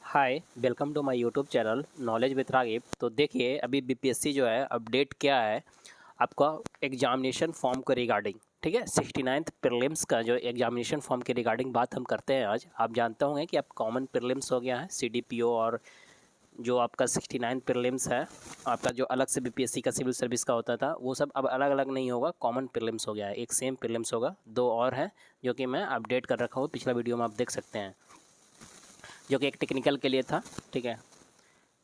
Hi welcome to my YouTube channel knowledge with Ragib. तो देखिए अभी बीपीएससी जो है अपडेट क्या है आपका एग्जामिनेशन फॉर्म के रिगार्डिंग। ठीक है, 69th प्रीलिम्स का जो एग्जामिनेशन फॉर्म के रिगार्डिंग बात हम करते हैं आज। आप जानते होंगे कि अब कॉमन प्रीलिम्स हो गया है सीडीपीओ, और जो आपका 69th प्रीलिम्स है आपका जो अलग से बीपीएससी का सिविल सर्विस का होता था वो सब अब अलग अलग नहीं होगा, कॉमन प्रीलिम्स हो गया है। एक सेम प्रीलिम्स होगा, दो और है जो कि मैं अपडेट कर रखा हूँ, पिछला वीडियो में आप देख सकते हैं, जो कि एक टेक्निकल के लिए था। ठीक है,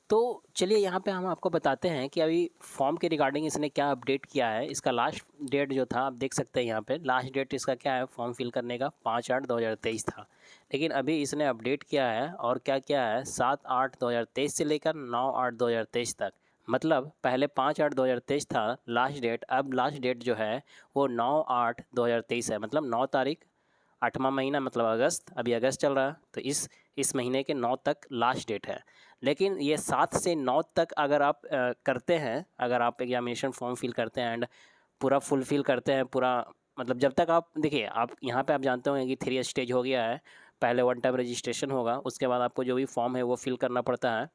तो चलिए यहाँ पे हम आपको बताते हैं कि अभी फॉर्म के रिगार्डिंग इसने क्या अपडेट किया है। इसका लास्ट डेट जो था आप देख सकते हैं यहाँ पे, लास्ट डेट इसका क्या है फॉर्म फिल करने का 5/8/2023 था। लेकिन अभी इसने अपडेट किया है और क्या किया है 7/8/2023 से लेकर 9/8/2023 तक। मतलब पहले 5/8/2023 था लास्ट डेट, अब लास्ट डेट जो है वो 9/8/2023 है। मतलब 9 तारीख 8वां महीना, मतलब अगस्त, अभी अगस्त चल रहा है तो इस महीने के 9 तक लास्ट डेट है। लेकिन ये 7 से 9 तक अगर आप करते हैं, अगर आप एग्जामिनेशन फॉर्म फिल करते हैं एंड पूरा फुलफिल करते हैं पूरा, मतलब जब तक आप देखिए आप यहाँ पे आप जानते होंगे कि 3 स्टेज हो गया है। पहले वन टाइम रजिस्ट्रेशन होगा, उसके बाद आपको जो भी फॉर्म है वो फिल करना पड़ता है।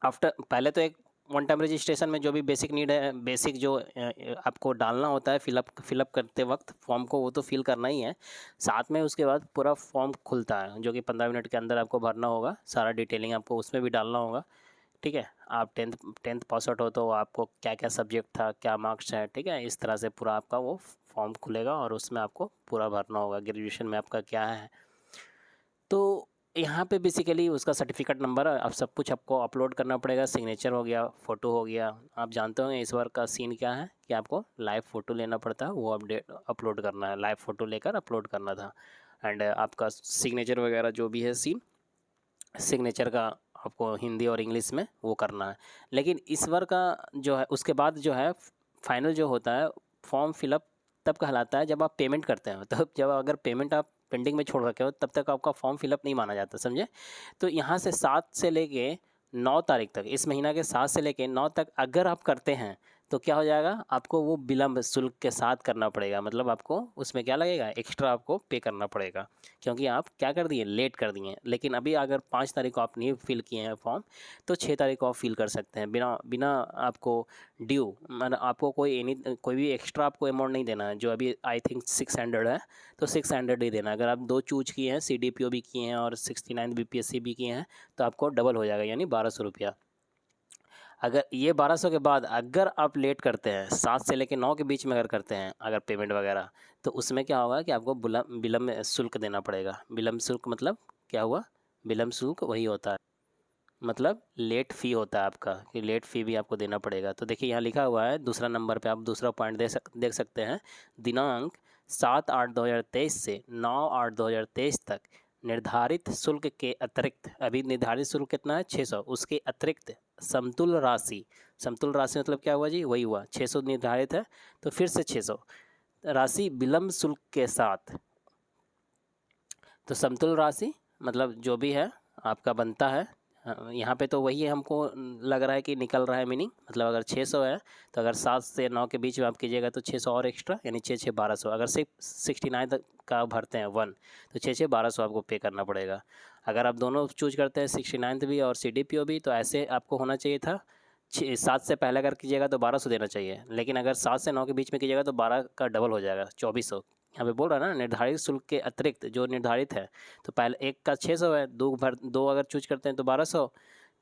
आफ्टर पहले तो एक वन टाइम रजिस्ट्रेशन में जो भी बेसिक नीड है, बेसिक जो आपको डालना होता है फिलअप करते वक्त फॉर्म को, वो तो फिल करना ही है। साथ में उसके बाद पूरा फॉर्म खुलता है जो कि 15 मिनट के अंदर आपको भरना होगा, सारा डिटेलिंग आपको उसमें भी डालना होगा। ठीक है, आप टेंथ पास आउट हो तो आपको क्या क्या सब्जेक्ट था, क्या मार्क्स है, ठीक है, इस तरह से पूरा आपका वो फॉर्म खुलेगा और उसमें आपको पूरा भरना होगा, ग्रेजुएशन में आपका क्या है। तो यहाँ पे बेसिकली उसका सर्टिफिकेट नंबर अब सब कुछ आपको अपलोड करना पड़ेगा, सिग्नेचर हो गया, फ़ोटो हो गया। आप जानते होंगे इस बार का सीन क्या है कि आपको लाइव फ़ोटो लेना पड़ता है, वो अपलोड करना है, लाइव फ़ोटो लेकर अपलोड करना था। एंड आपका सिग्नेचर वगैरह जो भी है सीन, सिग्नेचर का आपको हिंदी और इंग्लिश में वो करना है। लेकिन इस बार का जो है उसके बाद जो है फाइनल जो होता है फॉर्म फिलअप तब कहलाता है जब आप पेमेंट करते हैं। तब जब अगर पेमेंट आप पेंडिंग में छोड़ रखे हो तब तक आपका फॉर्म फिलअप नहीं माना जाता, समझे। तो यहाँ से 7 से लेके 9 तारीख तक, इस महीना के 7 से लेके 9 तक अगर आप करते हैं तो क्या हो जाएगा, आपको वो विलम्ब शुल्क के साथ करना पड़ेगा। मतलब आपको उसमें क्या लगेगा, एक्स्ट्रा आपको पे करना पड़ेगा, क्योंकि आप क्या कर दिए, लेट कर दिए। लेकिन अभी अगर 5 तारीख को आप नहीं फिल किए हैं फॉर्म तो 6 तारीख को आप फिल कर सकते हैं बिना बिना आपको ड्यू, मतलब आपको कोई भी एक्स्ट्रा आपको अमाउंट नहीं देना है। जो अभी आई थिंक 600 है तो 600 ही देना है। अगर आप दो चूज किए हैं, सीडीपीओ भी किए हैं और 69 बीपीएससी भी किए हैं, तो आपको डबल हो जाएगा, यानी 1200 रुपया। अगर ये 1200 के बाद अगर आप लेट करते हैं, 7 से लेकर 9 के बीच में अगर करते हैं अगर पेमेंट वगैरह, तो उसमें क्या होगा कि आपको विलम्ब शुल्क देना पड़ेगा। विलम्ब शुल्क मतलब क्या हुआ, विलम्ब शुल्क वही होता है, मतलब लेट फ़ी होता है आपका, कि लेट फ़ी भी आपको देना पड़ेगा। तो देखिए यहाँ लिखा हुआ है दूसरा नंबर पे, आप दूसरा पॉइंट देख सकते हैं। दिनांक 7/8/2023 से 9/8/2023 तक निर्धारित शुल्क के अतिरिक्त, अभी निर्धारित शुल्क कितना है 600, उसके अतिरिक्त समतुल राशि, समतुल राशि मतलब क्या हुआ जी, वही हुआ 600 निर्धारित है तो फिर से 600 राशि विलम्ब शुल्क के साथ। तो समतुल राशि मतलब जो भी है आपका बनता है, यहाँ पे तो वही हमको लग रहा है कि निकल रहा है मीनिंग। मतलब अगर 600 है तो अगर 7 से 9 के बीच में आप कीजिएगा तो 600 और एक्स्ट्रा, यानी 6 1200। अगर सिर्फ 69 का भरते हैं 1 तो 6 1200 आपको पे करना पड़ेगा। अगर आप दोनों चूज करते हैं 69 भी और सीडीपीओ भी, तो ऐसे आपको होना चाहिए था 7 से पहले अगर कीजिएगा तो 1200 देना चाहिए। लेकिन अगर 7 से 9 के बीच में कीजिएगा तो 12 का डबल हो जाएगा, 2400। यहाँ पे बोल रहा है ना निर्धारित शुल्क के अतिरिक्त जो निर्धारित है, तो पहले एक का 600 है, दो अगर चूज करते हैं तो 1200,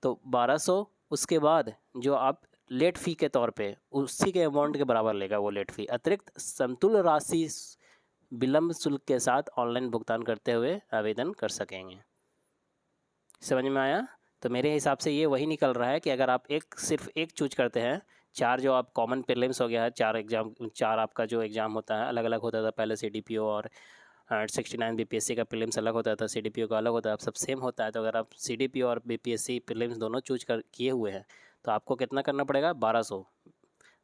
तो 1200 उसके बाद जो आप लेट फ़ी के तौर पे उसी के अमाउंट के बराबर लेगा वो लेट फ़ी। अतिरिक्त समतुल्य राशि विलम्ब शुल्क के साथ ऑनलाइन भुगतान करते हुए आवेदन कर सकेंगे। समझ में आया। तो मेरे हिसाब से ये वही निकल रहा है कि अगर आप सिर्फ एक चूज करते हैं, 4 जो आप कॉमन प्रीलिम्स हो गया है, 4 एग्जाम, 4 आपका जो एग्ज़ाम होता है अलग अलग होता था पहले, सीडीपीओ और 69 बीपीएससी का प्रीलिम्स अलग होता था, सीडीपीओ का अलग होता है, अब सब सेम होता है। तो अगर आप सीडीपीओ और बीपीएससी प्रीलिम्स दोनों चूज कर किए हुए हैं तो आपको कितना करना पड़ेगा, 1200।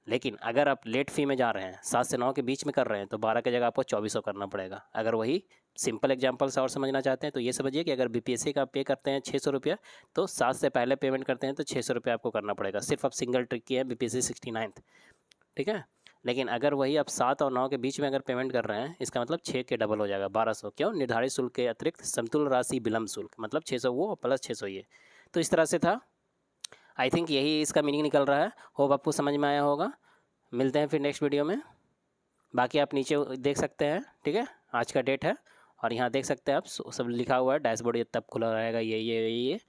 लेकिन अगर आप लेट फ़ी में जा रहे हैं, 7 से 9 के बीच में कर रहे हैं, तो 12 की जगह आपको 2400 करना पड़ेगा। अगर वही सिंपल एग्जांपल से और समझना चाहते हैं तो ये समझिए कि अगर बीपीएससी का पे करते हैं 600 रुपया, तो 7 से पहले पेमेंट करते हैं तो 600 रुपया आपको करना पड़ेगा। सिर्फ आप सिंगल ट्रिक किए हैं बीपीएससी 69, ठीक है। लेकिन अगर वही आप 7 और 9 के बीच में अगर पेमेंट कर रहे हैं, इसका मतलब 6 के डबल हो जाएगा 1200। क्यों? निर्धारित शुल्क के अतिरिक्त समतुल्य राशि विलम्ब शुल्क, मतलब 600 वो प्लस 600 ये। तो इस तरह से था। आई थिंक यही इसका मीनिंग निकल रहा है। होप आपको समझ में आया होगा। मिलते हैं फिर नेक्स्ट वीडियो में। बाकी आप नीचे देख सकते हैं, ठीक है, आज का डेट है, और यहाँ देख सकते हैं आप सब लिखा हुआ है, डैशबोर्ड ये तब खुला रहेगा, ये।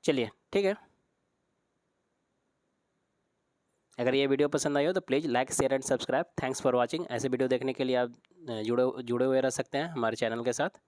चलिए ठीक है। अगर ये वीडियो पसंद आई हो तो please like share and subscribe. Thanks for watching. ऐसे वीडियो देखने के लिए आप जुड़े हुए रह सकते हैं हमारे चैनल के साथ।